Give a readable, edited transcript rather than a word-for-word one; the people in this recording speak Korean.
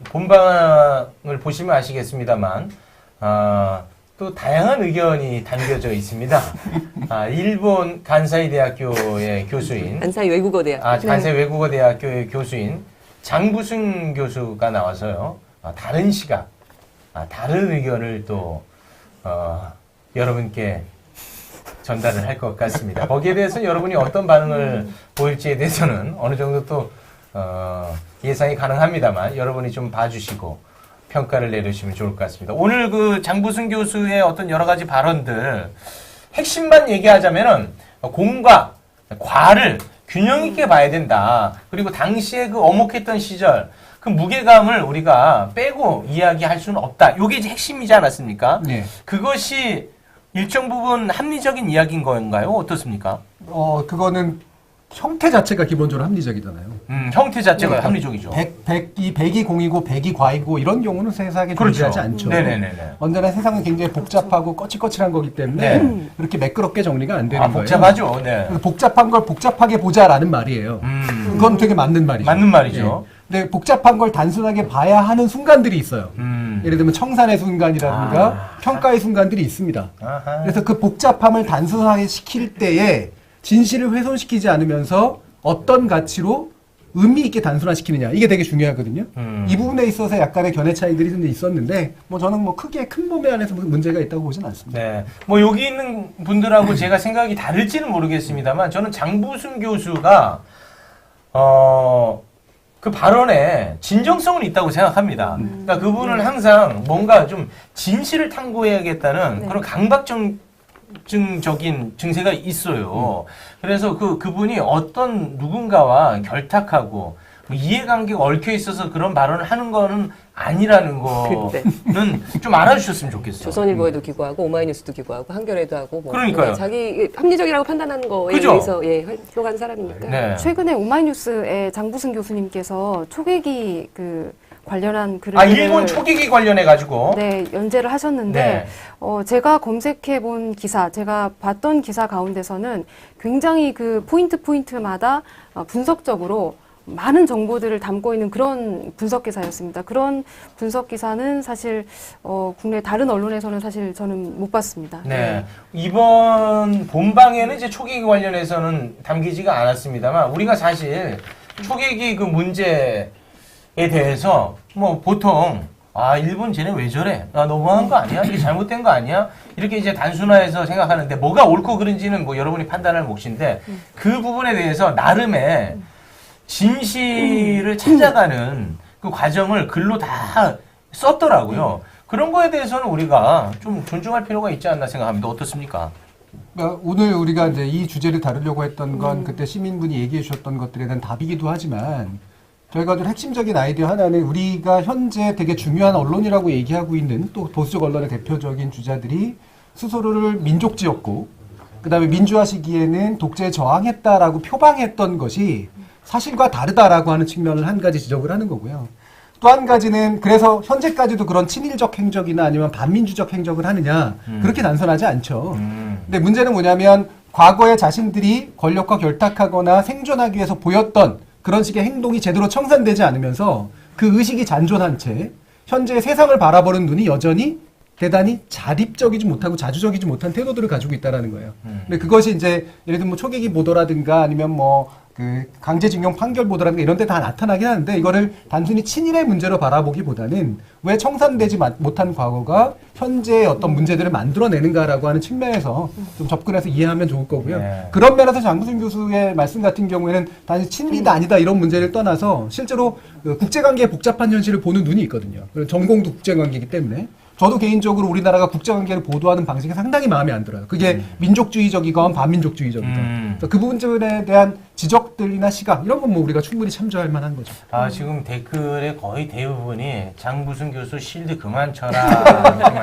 본방을 보시면 아시겠습니다만 또 다양한 의견이 담겨져 있습니다. 일본 간사이 대학교의 교수인 간사이 외국어대학 간사이 외국어대학교의 교수인 장부승 교수가 나와서요. 다른 시각, 다른 의견을 또 여러분께 전달을 할 것 같습니다. 거기에 대해서 여러분이 어떤 반응을 보일지에 대해서는 어느 정도 또 예상이 가능합니다만 여러분이 좀 봐주시고 평가를 내려주시면 좋을 것 같습니다. 오늘 그 장부승 교수의 어떤 여러 가지 발언들 핵심만 얘기하자면은 공과 과를 균형 있게 봐야 된다. 그리고 당시에 그 엄혹했던 시절 그 무게감을 우리가 빼고 이야기할 수는 없다. 이게 이제 핵심이지 않았습니까? 네. 그것이 일정 부분 합리적인 이야기인 건가요? 어떻습니까? 그거는 형태 자체가 기본적으로 합리적이잖아요. 형태 자체가 그러니까 합리적이죠. 100이 공이고 100이 과이고 이런 경우는 세상에 그렇죠. 존재하지 않죠. 네네네네. 언제나 세상은 굉장히 복잡하고 거칠거칠한 거기 때문에 네. 그렇게 매끄럽게 정리가 안 되는 거예요. 복잡하죠. 네. 그래서 복잡한 걸 복잡하게 보자라는 말이에요. 그건 되게 맞는 말이죠. 맞는 말이죠. 네. 근데 복잡한 걸 단순하게 봐야 하는 순간들이 있어요. 예를 들면 청산의 순간이라든가 평가의 순간들이 있습니다. 아하. 그래서 그 복잡함을 단순하게 시킬 때에 진실을 훼손시키지 않으면서 어떤 가치로 의미 있게 단순화시키느냐 이게 되게 중요하거든요. 이 부분에 있어서 약간의 견해 차이들이 좀 있었는데 저는 크게 큰 범위 안에서 무슨 문제가 있다고 보진 않습니다. 네. 여기 있는 분들하고 제가 생각이 다를지는 모르겠습니다만 저는 장부승 교수가 그 발언에 진정성은 있다고 생각합니다. 그러니까 그분은 항상 뭔가 좀 진실을 탐구해야겠다는 그런 강박증적인 증세가 있어요. 그래서 그분이 어떤 누군가와 결탁하고 이해관계가 얽혀 있어서 그런 발언을 하는 거는 아니라는 거는 좀 알아주셨으면 좋겠어요. 조선일보에도 기고하고 오마이뉴스도 기고하고 한겨레도 하고 그러니까요. 자기 합리적이라고 판단하는 거에 그죠? 의해서 활동한 사람이니까. 네. 최근에 오마이뉴스에 장부승 교수님께서 초계기 관련한 글을 일본 초계기 관련해 가지고 연재를 하셨는데 제가 검색해 본 기사, 제가 봤던 기사 가운데서는 굉장히 그 포인트마다 분석적으로 많은 정보들을 담고 있는 그런 분석 기사였습니다. 그런 분석 기사는 사실 국내 다른 언론에서는 사실 저는 못 봤습니다. 네. 이번 본방에는 이제 초계기 관련해서는 담기지가 않았습니다만 우리가 사실 초계기 그 문제에 대해서 보통 일본 쟤네 왜 저래? 너무한 거 아니야? 이게 잘못된 거 아니야? 이렇게 이제 단순화해서 생각하는데 뭐가 옳고 그른지는 여러분이 판단할 몫인데 그 부분에 대해서 나름의 진실을 찾아가는 그 과정을 글로 다 썼더라고요. 그런 거에 대해서는 우리가 좀 존중할 필요가 있지 않나 생각합니다. 어떻습니까? 오늘 우리가 이제 이 주제를 다루려고 했던 건 그때 시민분이 얘기해 주셨던 것들에 대한 답이기도 하지만 저희가 좀 핵심적인 아이디어 하나는 우리가 현재 되게 중요한 언론이라고 얘기하고 있는 또 보수적 언론의 대표적인 주자들이 스스로를 민족지였고 그다음에 민주화 시기에는 독재에 저항했다라고 표방했던 것이 사실과 다르다라고 하는 측면을 한 가지 지적을 하는 거고요. 또 한 가지는 그래서 현재까지도 그런 친일적 행적이나 아니면 반민주적 행적을 하느냐 그렇게 단순하지 않죠. 근데 문제는 뭐냐면 과거에 자신들이 권력과 결탁하거나 생존하기 위해서 보였던 그런 식의 행동이 제대로 청산되지 않으면서 그 의식이 잔존한 채 현재 세상을 바라보는 눈이 여전히 대단히 자립적이지 못하고 자주적이지 못한 태도들을 가지고 있다라는 거예요. 근데 그것이 이제 예를 들면 초계기 보도라든가 아니면 그 강제징용 판결 보도라든가 이런 데 다 나타나긴 하는데 이거를 단순히 친일의 문제로 바라보기보다는 왜 청산되지 못한 과거가 현재의 어떤 문제들을 만들어내는가라고 하는 측면에서 좀 접근해서 이해하면 좋을 거고요. 네. 그런 면에서 장부승 교수의 말씀 같은 경우에는 단지 친일이다 아니다 이런 문제를 떠나서 실제로 그 국제관계의 복잡한 현실을 보는 눈이 있거든요. 전공도 국제관계이기 때문에. 저도 개인적으로 우리나라가 국제관계를 보도하는 방식이 상당히 마음에 안 들어요. 그게 민족주의적이건 반민족주의적이건. 그래서 그 부분에 대한 지적들이나 시각 이런 건 우리가 충분히 참조할 만한 거죠. 지금 댓글의 거의 대부분이 장부승 교수 실드 그만 쳐라.